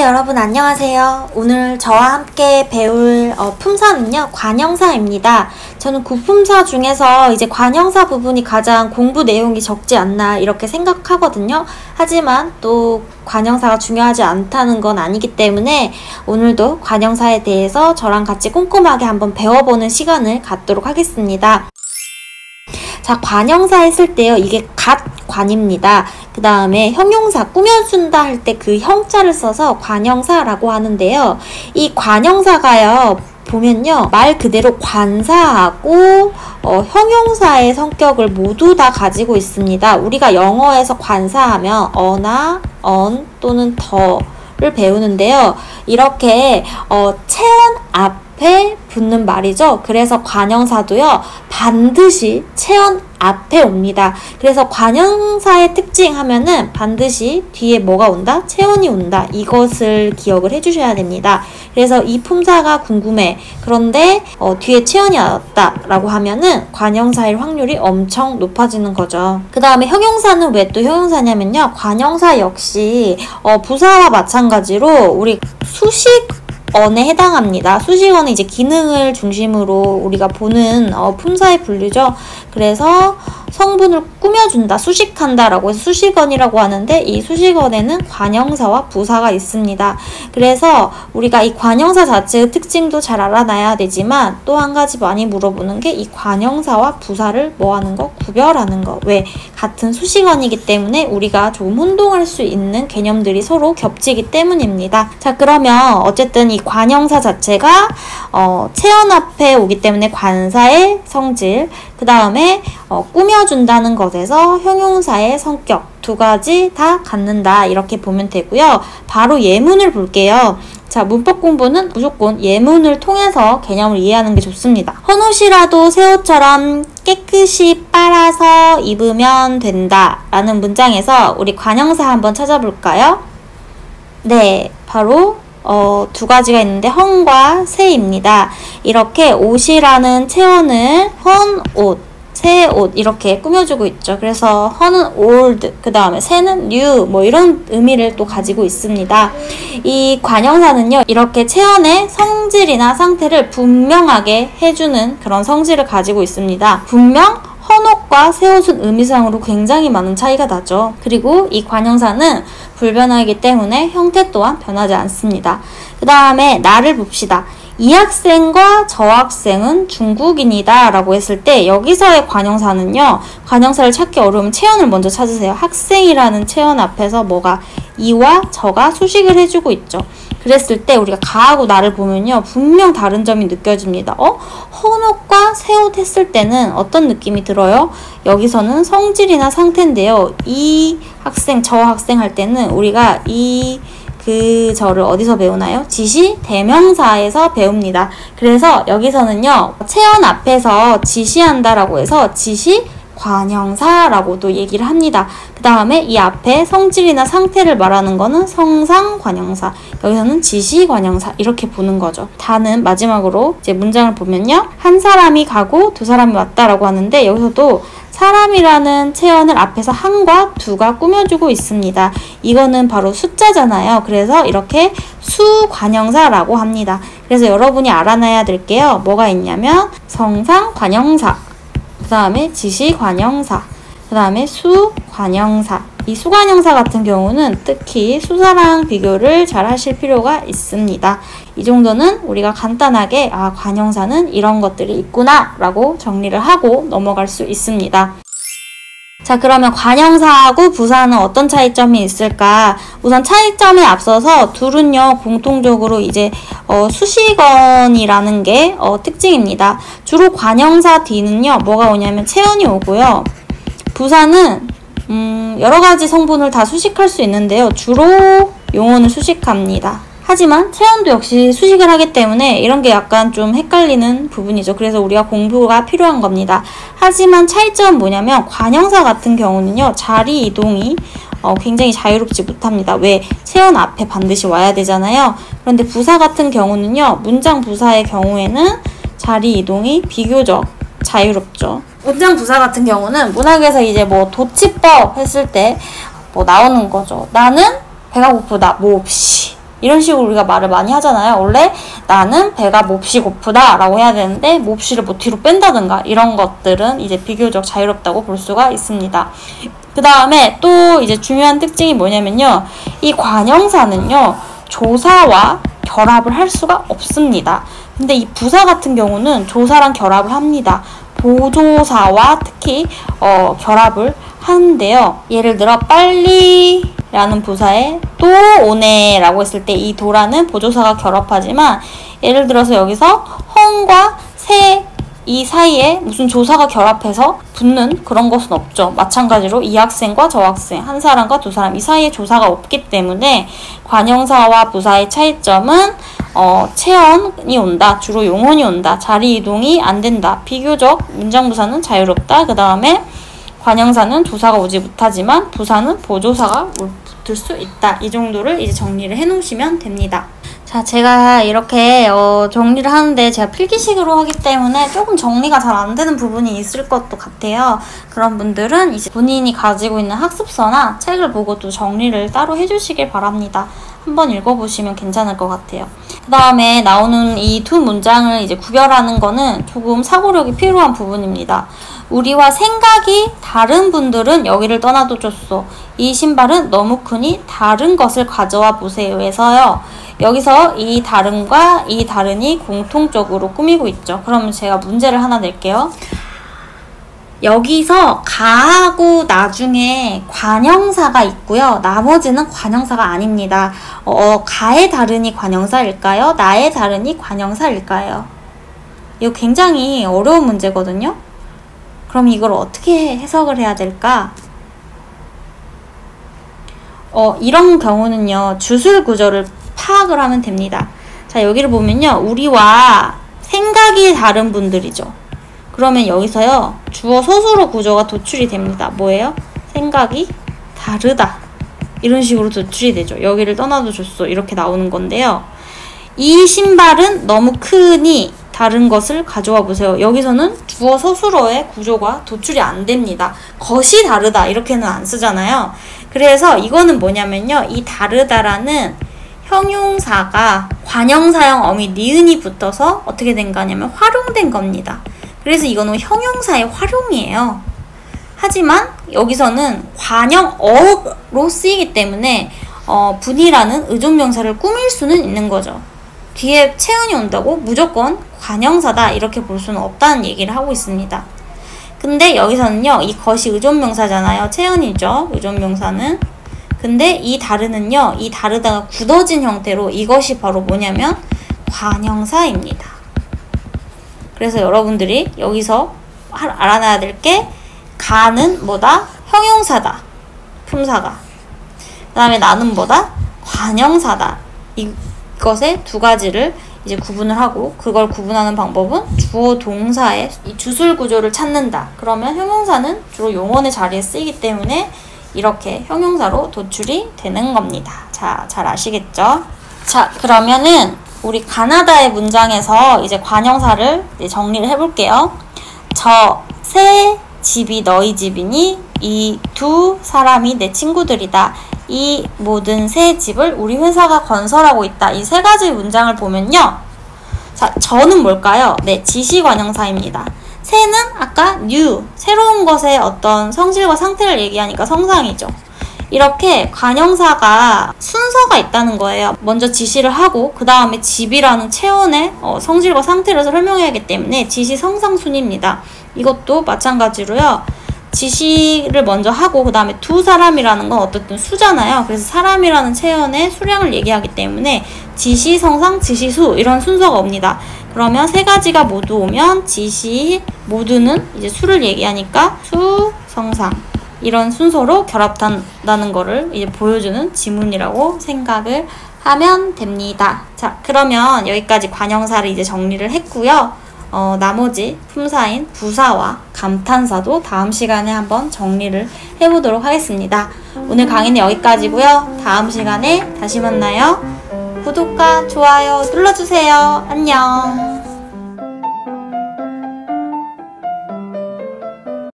여러분 안녕하세요. 오늘 저와 함께 배울 품사는요, 관형사입니다. 저는 구품사 중에서 이제 관형사 부분이 가장 공부 내용이 적지 않나 이렇게 생각하거든요. 하지만 또 관형사가 중요하지 않다는 건 아니기 때문에 오늘도 관형사에 대해서 저랑 같이 꼼꼼하게 한번 배워보는 시간을 갖도록 하겠습니다. 자, 관형사 했을 때요, 이게 관입니다. 그 다음에 형용사, 꾸며준다 할 때 그 형자를 써서 관형사라고 하는데요. 이 관형사가요, 보면요, 말 그대로 관사하고 형용사의 성격을 모두 다 가지고 있습니다. 우리가 영어에서 관사하면 어나, 언 또는 더를 배우는데요. 이렇게 체언 앞에 붙는 말이죠. 그래서 관형사도요, 반드시 체언 앞에 옵니다. 그래서 관형사의 특징 하면은 반드시 뒤에 뭐가 온다? 체언이 온다. 이것을 기억을 해주셔야 됩니다. 그래서 이 품사가 궁금해. 그런데 뒤에 체언이 왔다 라고 하면은 관형사일 확률이 엄청 높아지는 거죠. 그 다음에 형용사는 왜 또 형용사냐면요, 관형사 역시 부사와 마찬가지로 우리 수식어에 해당합니다. 수식어는 이제 기능을 중심으로 우리가 보는 품사의 분류죠. 그래서 성분을 꾸며준다, 수식한다 라고 해서 수식언이라고 하는데, 이 수식언에는 관형사와 부사가 있습니다. 그래서 우리가 이 관형사 자체의 특징도 잘 알아놔야 되지만, 또 한 가지 많이 물어보는 게 이 관형사와 부사를 뭐하는 거? 구별하는 거. 왜? 같은 수식언이기 때문에 우리가 조금 혼동할 수 있는 개념들이 서로 겹치기 때문입니다. 자, 그러면 어쨌든 이 관형사 자체가 체언 앞에 오기 때문에 관사의 성질, 그 다음에 꾸며준다는 것에서 형용사의 성격, 두 가지 다 갖는다, 이렇게 보면 되고요. 바로 예문을 볼게요. 자, 문법 공부는 무조건 예문을 통해서 개념을 이해하는 게 좋습니다. 헌옷이라도 새 옷처럼 깨끗이 빨아서 입으면 된다 라는 문장에서 우리 관형사 한번 찾아볼까요? 네, 바로 두 가지가 있는데 헌과 새입니다. 이렇게 옷이라는 체언을 헌 옷, 새 옷 이렇게 꾸며주고 있죠. 그래서 헌은 old, 그 다음에 새는 new, 뭐 이런 의미를 또 가지고 있습니다. 이 관형사는요, 이렇게 체언의 성질이나 상태를 분명하게 해주는 그런 성질을 가지고 있습니다. 분명 헌옷과 새옷은 의미상으로 굉장히 많은 차이가 나죠. 그리고 이 관형사는 불변하기 때문에 형태 또한 변하지 않습니다. 그 다음에 나를 봅시다. 이 학생과 저 학생은 중국인이다 라고 했을 때 여기서의 관형사는요, 관형사를 찾기 어려우면 체언을 먼저 찾으세요. 학생이라는 체언 앞에서 뭐가 이와 저가 수식을 해주고 있죠. 그랬을 때 우리가 가하고 나를 보면요, 분명 다른 점이 느껴집니다. 헌옷과 새옷 했을 때는 어떤 느낌이 들어요? 여기서는 성질이나 상태인데요, 이 학생, 저 학생 할 때는 우리가 저를 어디서 배우나요? 지시 대명사에서 배웁니다. 그래서 여기서는요, 체언 앞에서 지시한다라고 해서 지시 관형사라고도 얘기를 합니다. 그 다음에 이 앞에 성질이나 상태를 말하는 거는 성상 관형사, 여기서는 지시 관형사, 이렇게 보는 거죠. 다는 마지막으로 이제 문장을 보면요, 한 사람이 가고 두 사람이 왔다라고 하는데, 여기서도 사람이라는 체언을 앞에서 한과 두가 꾸며주고 있습니다. 이거는 바로 숫자잖아요. 그래서 이렇게 수관형사라고 합니다. 그래서 여러분이 알아놔야 될 게요, 뭐가 있냐면 성상 관형사, 그 다음에 지시 관형사, 그 다음에 수관형사. 이 수관형사 같은 경우는 특히 수사랑 비교를 잘 하실 필요가 있습니다. 이 정도는 우리가 간단하게 관형사는 이런 것들이 있구나 라고 정리를 하고 넘어갈 수 있습니다. 자, 그러면 관형사하고 부사는 어떤 차이점이 있을까? 우선 차이점에 앞서서 둘은요, 공통적으로 이제 수식언이라는 게 특징입니다. 주로 관형사 뒤는요, 뭐가 오냐면 체언이 오고요. 부사는 여러 가지 성분을 다 수식할 수 있는데요, 주로 용어는 수식합니다. 하지만 체언도 역시 수식을 하기 때문에 이런 게 약간 좀 헷갈리는 부분이죠. 그래서 우리가 공부가 필요한 겁니다. 하지만 차이점은 뭐냐면, 관형사 같은 경우는요, 자리 이동이 굉장히 자유롭지 못합니다. 왜? 체언 앞에 반드시 와야 되잖아요. 그런데 부사 같은 경우는요, 문장 부사의 경우에는 자리 이동이 비교적 자유롭죠. 문장 부사 같은 경우는 문학에서 이제 뭐 도치법 했을 때 뭐 나오는 거죠. 나는 배가 고프다. 몹시. 이런 식으로 우리가 말을 많이 하잖아요. 원래 나는 배가 몹시 고프다 라고 해야 되는데 몹시를 뭐 뒤로 뺀다든가 이런 것들은 이제 비교적 자유롭다고 볼 수가 있습니다. 그 다음에 또 이제 중요한 특징이 뭐냐면요. 이 관형사는요. 조사와 결합을 할 수가 없습니다. 근데 이 부사 같은 경우는 조사랑 결합을 합니다. 보조사와 특히 결합을 하는데요. 예를 들어 빨리 라는 부사에 또 오네 라고 했을 때 이 도라는 보조사가 결합하지만 예를 들어서 여기서 헝과 새 이 사이에 무슨 조사가 결합해서 붙는 그런 것은 없죠. 마찬가지로 이 학생과 저 학생, 한 사람과 두 사람 이 사이에 조사가 없기 때문에 관형사와 부사의 차이점은 체언이 온다, 주로 용언이 온다, 자리 이동이 안 된다, 비교적 문장부사는 자유롭다. 그 다음에 관형사는 조사가 오지 못하지만 부사는 보조사가 붙을 수 있다. 이 정도를 이제 정리를 해 놓으시면 됩니다. 자, 제가 이렇게 정리를 하는데 제가 필기식으로 하기 때문에 조금 정리가 잘 안 되는 부분이 있을 것도 같아요. 그런 분들은 이제 본인이 가지고 있는 학습서나 책을 보고 또 정리를 따로 해주시길 바랍니다. 한번 읽어보시면 괜찮을 것 같아요. 그 다음에 나오는 이 두 문장을 이제 구별하는 거는 조금 사고력이 필요한 부분입니다. 우리와 생각이 다른 분들은 여기를 떠나도 좋소. 이 신발은 너무 크니 다른 것을 가져와 보세요에서요. 여기서 이 다른과 이 다른이 공통적으로 꾸미고 있죠. 그러면 제가 문제를 하나 낼게요. 여기서 가하고 나중에 관형사가 있고요. 나머지는 관형사가 아닙니다. 가의 다른이 관형사일까요? 나의 다른이 관형사일까요? 이거 굉장히 어려운 문제거든요. 그럼 이걸 어떻게 해석을 해야 될까? 이런 경우는요. 주술 구조를 파악을 하면 됩니다. 자, 여기를 보면요. 우리와 생각이 다른 분들이죠. 그러면 여기서요. 주어 서술어 구조가 도출이 됩니다. 뭐예요? 생각이 다르다. 이런 식으로 도출이 되죠. 여기를 떠나도 좋소. 이렇게 나오는 건데요. 이 신발은 너무 크니 다른 것을 가져와 보세요. 여기서는 주어 서술어의 구조가 도출이 안 됩니다. 것이 다르다 이렇게는 안 쓰잖아요. 그래서 이거는 뭐냐면요. 이 다르다라는 형용사가 관형사형 어미 니은이 붙어서 어떻게 된 거냐면 활용된 겁니다. 그래서 이거는 형용사의 활용이에요. 하지만 여기서는 관형어로 쓰이기 때문에 분이라는 의존명사를 꾸밀 수는 있는 거죠. 뒤에 체언이 온다고 무조건 관형사다 이렇게 볼 수는 없다는 얘기를 하고 있습니다. 근데 여기서는요. 이 것이 의존명사잖아요. 체언이죠. 의존명사는. 근데 이 다르는요. 이 다르다가 굳어진 형태로 이것이 바로 뭐냐면 관형사입니다. 그래서 여러분들이 여기서 알아놔야 될 게 가는 뭐다? 형용사다. 품사가. 그 다음에 나는 뭐다? 관형사다. 이것의 두 가지를 이제 구분을 하고 그걸 구분하는 방법은 주어 동사의 이 주술 구조를 찾는다. 그러면 형용사는 주로 용언의 자리에 쓰이기 때문에 이렇게 형용사로 도출이 되는 겁니다. 자, 잘 아시겠죠? 자, 그러면은 우리 가나다의 문장에서 이제 관형사를 이제 정리를 해볼게요. 저 새 집이 너희 집이니 이 두 사람이 내 친구들이다. 이 모든 새 집을 우리 회사가 건설하고 있다. 이 세 가지 문장을 보면요. 자, 저는 뭘까요? 네, 지시관형사입니다. 새는 아까 new, 새로운 것의 어떤 성질과 상태를 얘기하니까 성상이죠. 이렇게 관형사가 순서가 있다는 거예요. 먼저 지시를 하고 그 다음에 집이라는 체온의 성질과 상태를 설명해야 하기 때문에 지시 성상순입니다. 이것도 마찬가지로요. 지시를 먼저 하고 그 다음에 두 사람이라는 건 어쨌든 수잖아요. 그래서 사람이라는 체온의 수량을 얘기하기 때문에 지시, 성상, 지시수 이런 순서가 옵니다. 그러면 세 가지가 모두 오면 지시, 모두는 이제 수를 얘기하니까 수, 성상 이런 순서로 결합한다는 거를 이제 보여주는 지문이라고 생각을 하면 됩니다. 자, 그러면 여기까지 관형사를 이제 정리를 했고요. 나머지 품사인 부사와 감탄사도 다음 시간에 한번 정리를 해보도록 하겠습니다. 오늘 강의는 여기까지고요. 다음 시간에 다시 만나요. 구독과 좋아요 눌러주세요. 안녕.